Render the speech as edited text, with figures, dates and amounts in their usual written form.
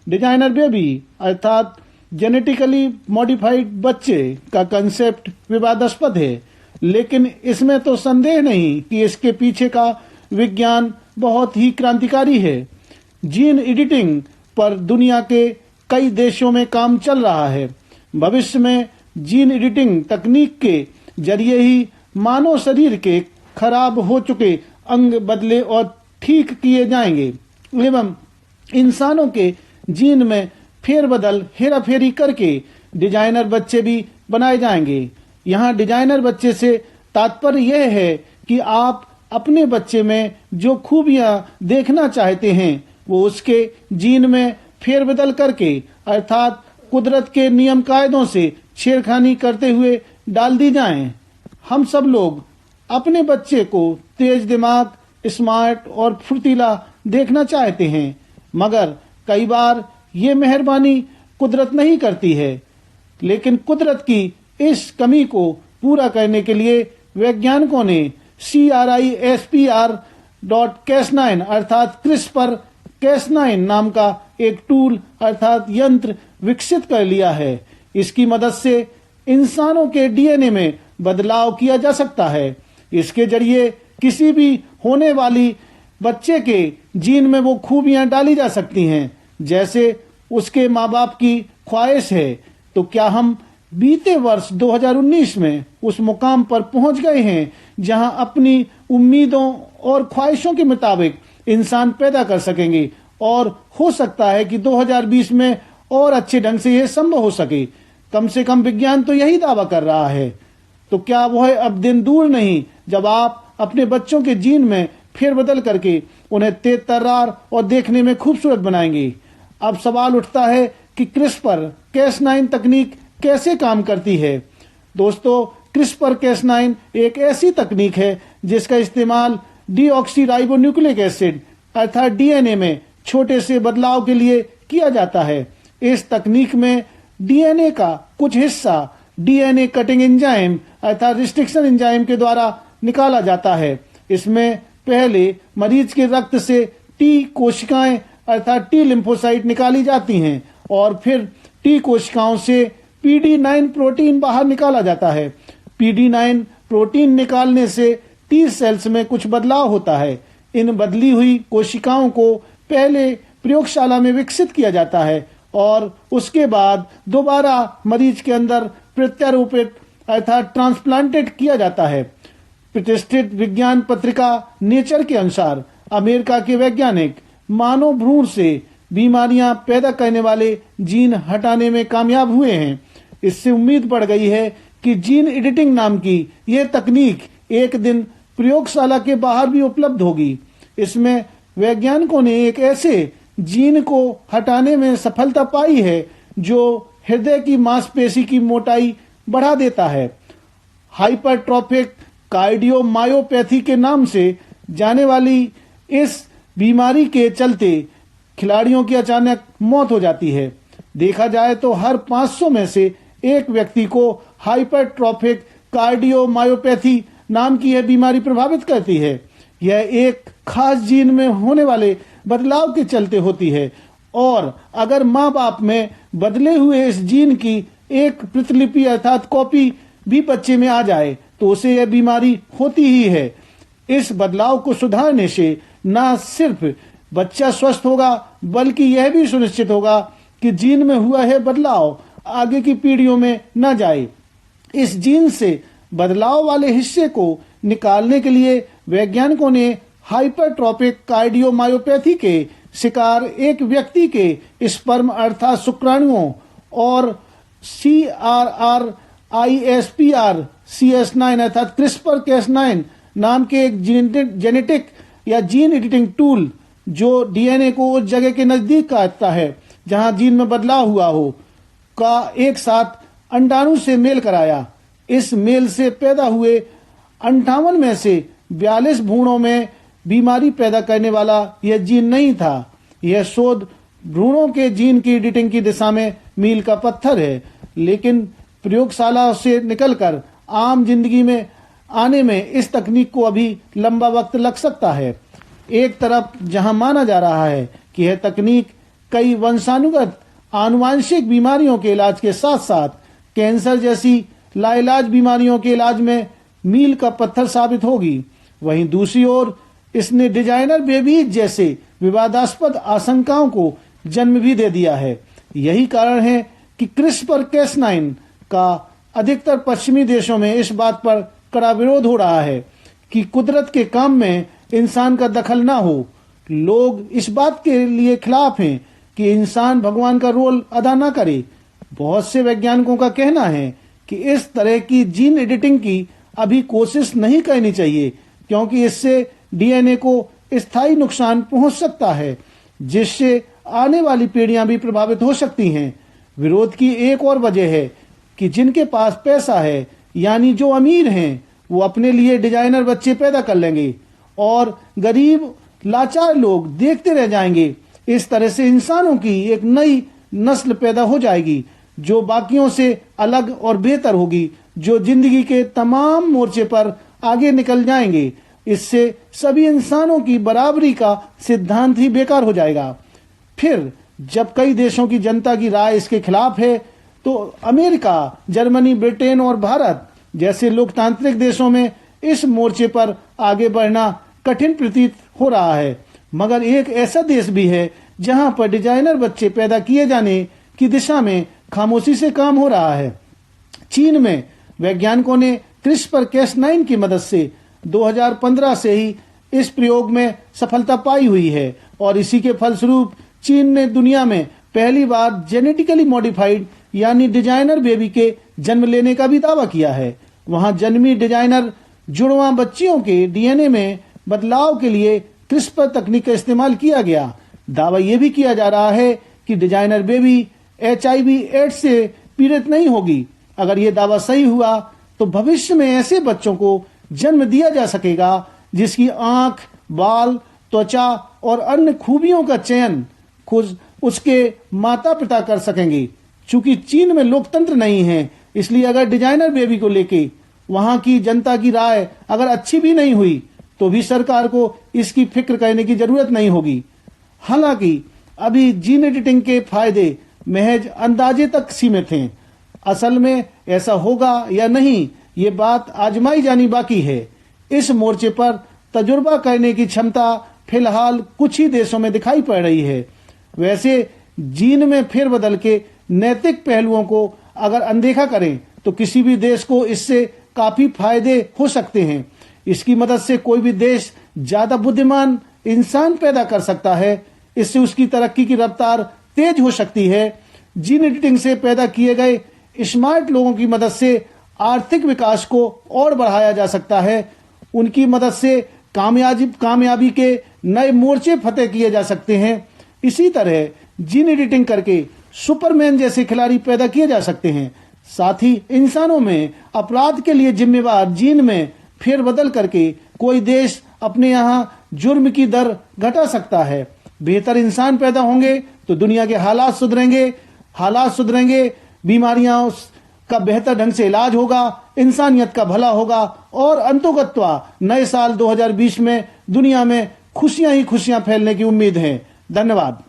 Designer baby अर्थात genetically modified बच्चे का कंसेप्ट विवादास्पद है, लेकिन इसमें तो संदेह नहीं कि इसके पीछे का विज्ञान बहुत ही क्रांतिकारी है। जीन एडिटिंग पर दुनिया के कई देशों में काम चल रहा है। भविष्य में जीन एडिटिंग तकनीक के जरिए ही मानव शरीर के खराब हो चुके अंग बदले और ठीक किए जाएंगे एवं इंसानों के जीन में फेरबदल हेराफेरी करके डिजाइनर बच्चे भी बनाए जाएंगे। यहाँ डिजाइनर बच्चे से तात्पर्य यह है कि आप अपने बच्चे में जो खूबियां देखना चाहते हैं वो उसके जीन में फेरबदल करके अर्थात कुदरत के नियम कायदों से छेड़खानी करते हुए डाल दी जाएं। हम सब लोग अपने बच्चे को तेज दिमाग, स्मार्ट और फुर्तीला देखना चाहते हैं, मगर कई बार ये मेहरबानी कुदरत नहीं करती है। लेकिन कुदरत की इस कमी को पूरा करने के लिए वैज्ञानिकों ने CRISPR.Cas9 अर्थात CRISPR-Cas9 नाम का एक टूल अर्थात यंत्र विकसित कर लिया है। इसकी मदद से इंसानों के डीएनए में बदलाव किया जा सकता है। इसके जरिए किसी भी होने वाली बच्चे के जीन में वो खूबियां डाली जा सकती हैं जैसे उसके माँ बाप की ख्वाहिश है। तो क्या हम बीते वर्ष 2019 में उस मुकाम पर पहुंच गए हैं जहां अपनी उम्मीदों और ख्वाहिशों के मुताबिक इंसान पैदा कर सकेंगे, और हो सकता है कि 2020 में और अच्छे ढंग से यह संभव हो सके। कम से कम विज्ञान तो यही दावा कर रहा है। तो क्या वह अब दिन दूर नहीं जब आप अपने बच्चों के जीन में फेरबदल करके उन्हें तेज तर्रार और देखने में खूबसूरत बनाएंगे। अब सवाल उठता है कि CRISPR-Cas9 तकनीक कैसे काम करती है। दोस्तों, CRISPR-Cas9 एक ऐसी तकनीक है जिसका इस्तेमाल डीऑक्सीराइबोन्यूक्लिक एसिड अर्थात डीएनए में छोटे से बदलाव के लिए किया जाता है। इस तकनीक में डीएनए का कुछ हिस्सा डीएनए कटिंग एंजाइम अर्थात रिस्ट्रिक्शन एंजाइम के द्वारा निकाला जाता है। इसमें पहले मरीज के रक्त से टी कोशिकाएं अर्थात टी लिम्फोसाइट निकाली जाती हैं और फिर टी कोशिकाओं से PD9 प्रोटीन बाहर निकाला जाता है। PD9 प्रोटीन निकालने से टी सेल्स में कुछ बदलाव होता है। इन बदली हुई कोशिकाओं को पहले प्रयोगशाला में विकसित किया जाता है और उसके बाद दोबारा मरीज के अंदर प्रत्यारोपित अर्थात ट्रांसप्लांटेड किया जाता है। प्रतिष्ठित विज्ञान पत्रिका नेचर के अनुसार अमेरिका के वैज्ञानिक मानव भ्रूण से बीमारियां पैदा करने वाले जीन हटाने में कामयाब हुए हैं। इससे उम्मीद बढ़ गई है कि जीन एडिटिंग नाम की यह तकनीक एक दिन प्रयोगशाला के बाहर भी उपलब्ध होगी। इसमें वैज्ञानिकों ने एक ऐसे जीन को हटाने में सफलता पाई है जो हृदय की मांसपेशी की मोटाई बढ़ा देता है। हाइपरट्रोफिक कार्डियोमायोपैथी के नाम से जाने वाली इस बीमारी के चलते खिलाड़ियों की अचानक मौत हो जाती है। देखा जाए तो हर 500 में से एक व्यक्ति को हाइपरट्रोफिक कार्डियोमायोपैथी नाम की यह बीमारी प्रभावित करती है। यह एक खास जीन में होने वाले बदलाव के चलते होती है और अगर माँ बाप में बदले हुए इस जीन की एक प्रतिलिपि अर्थात कॉपी भी बच्चे में आ जाए तो उसे यह बीमारी होती ही है। इस बदलाव को सुधारने से न सिर्फ बच्चा स्वस्थ होगा बल्कि यह भी सुनिश्चित होगा कि जीन में हुआ है बदलाव आगे की पीढ़ियों में न जाए। इस जीन से बदलाव वाले हिस्से को निकालने के लिए वैज्ञानिकों ने हाइपरट्रोफिक कार्डियोमायोपैथी के शिकार एक व्यक्ति के स्पर्म अर्थात शुक्राणुओं और CRISPR-Cas9 अर्थात CRISPR-Cas9 नाम के एक जेनेटिक या जीन एडिटिंग टूल जो डीएनए को उस जगह के नजदीक काटता है जहां जीन में बदलाव हुआ हो का एक साथ अंडाणु से मेल कराया। इस मेल से पैदा हुए 58 में से 42 भ्रूणों में बीमारी पैदा करने वाला यह जीन नहीं था। यह शोध भ्रूणों के जीन की एडिटिंग की दिशा में मील का पत्थर है, लेकिन प्रयोगशाला से निकलकर आम जिंदगी में आने में इस तकनीक को अभी लंबा वक्त लग सकता है। एक तरफ जहां माना जा रहा है कि यह तकनीक कई वंशानुगत आनुवांशिक बीमारियों के इलाज के साथ साथ कैंसर जैसी लाइलाज बीमारियों के इलाज में मील का पत्थर साबित होगी। वहीं दूसरी ओर इसने डिजाइनर बेबीज जैसे विवादास्पद आशंकाओं को जन्म भी दे दिया है। यही कारण है कि क्रिस्पर-Cas9 का अधिकतर पश्चिमी देशों में इस बात पर कड़ा विरोध हो रहा है कि कुदरत के काम में इंसान का दखल ना हो। लोग इस बात के लिए खिलाफ हैं कि इंसान भगवान का रोल अदा ना करे। बहुत से वैज्ञानिकों का कहना है कि इस तरह की जीन एडिटिंग की अभी कोशिश नहीं करनी चाहिए, क्योंकि इससे डीएनए को स्थायी नुकसान पहुंच सकता है, जिससे आने वाली पीढ़ियां भी प्रभावित हो सकती हैं। विरोध की एक और वजह है कि जिनके पास पैसा है, यानी जो अमीर हैं, वो अपने लिए डिजाइनर बच्चे पैदा कर लेंगे और गरीब लाचार लोग देखते रह जाएंगे। इस तरह से इंसानों की एक नई नस्ल पैदा हो जाएगी जो बाकियों से अलग और बेहतर होगी, जो जिंदगी के तमाम मोर्चे पर आगे निकल जाएंगे। इससे सभी इंसानों की बराबरी का सिद्धांत ही बेकार हो जाएगा। फिर जब कई देशों की जनता की राय इसके खिलाफ है, तो अमेरिका, जर्मनी, ब्रिटेन और भारत जैसे लोकतांत्रिक देशों में इस मोर्चे पर आगे बढ़ना कठिन प्रतीत हो रहा है। मगर एक ऐसा देश भी है जहां पर डिजाइनर बच्चे पैदा किए जाने की दिशा में खामोशी से काम हो रहा है। चीन में वैज्ञानिकों ने क्रिस्पर-Cas9 की मदद से 2015 से ही इस प्रयोग में सफलता पाई हुई है और इसी के फलस्वरूप चीन ने दुनिया में पहली बार जेनेटिकली मॉडिफाइड यानी डिजाइनर बेबी के जन्म लेने का भी दावा किया है। वहां जन्मी डिजाइनर जुड़वा बच्चियों के डीएनए में बदलाव के लिए क्रिस्पर तकनीक का इस्तेमाल किया गया। दावा यह भी किया जा रहा है कि डिजाइनर बेबी HIV/AIDS से पीड़ित नहीं होगी। अगर ये दावा सही हुआ तो भविष्य में ऐसे बच्चों को जन्म दिया जा सकेगा जिसकी आंख, बाल, त्वचा और अन्य खूबियों का चयन खुद उसके माता पिता कर सकेंगे। चूंकि चीन में लोकतंत्र नहीं है, इसलिए अगर डिजाइनर बेबी को लेके वहां की जनता की राय अगर अच्छी भी नहीं हुई तो भी सरकार को इसकी फिक्र करने की जरूरत नहीं होगी। हालांकि अभी जीन एडिटिंग के फायदे महज अंदाजे तक सीमित हैं। असल में ऐसा होगा या नहीं, ये बात आजमाई जानी बाकी है। इस मोर्चे पर तजुर्बा करने की क्षमता फिलहाल कुछ ही देशों में दिखाई पड़ रही है। वैसे जीन में फेरबदल के नैतिक पहलुओं को अगर अनदेखा करें तो किसी भी देश को इससे काफी फायदे हो सकते हैं। इसकी मदद से कोई भी देश ज्यादा बुद्धिमान इंसान पैदा कर सकता है। इससे उसकी तरक्की की रफ्तार तेज हो सकती है। जीन एडिटिंग से पैदा किए गए स्मार्ट लोगों की मदद से आर्थिक विकास को और बढ़ाया जा सकता है। उनकी मदद से कामयाबी के नए मोर्चे फतेह किए जा सकते हैं। इसी तरह जीन एडिटिंग करके सुपरमैन जैसे खिलाड़ी पैदा किए जा सकते हैं। साथ ही इंसानों में अपराध के लिए जिम्मेवार जीन में फेरबदल करके कोई देश अपने यहाँ जुर्म की दर घटा सकता है। बेहतर इंसान पैदा होंगे तो दुनिया के हालात सुधरेंगे, बीमारियां का बेहतर ढंग से इलाज होगा, इंसानियत का भला होगा और अंतोगत्वा नए साल 2020 में दुनिया में खुशियां ही खुशियां फैलने की उम्मीद है। धन्यवाद।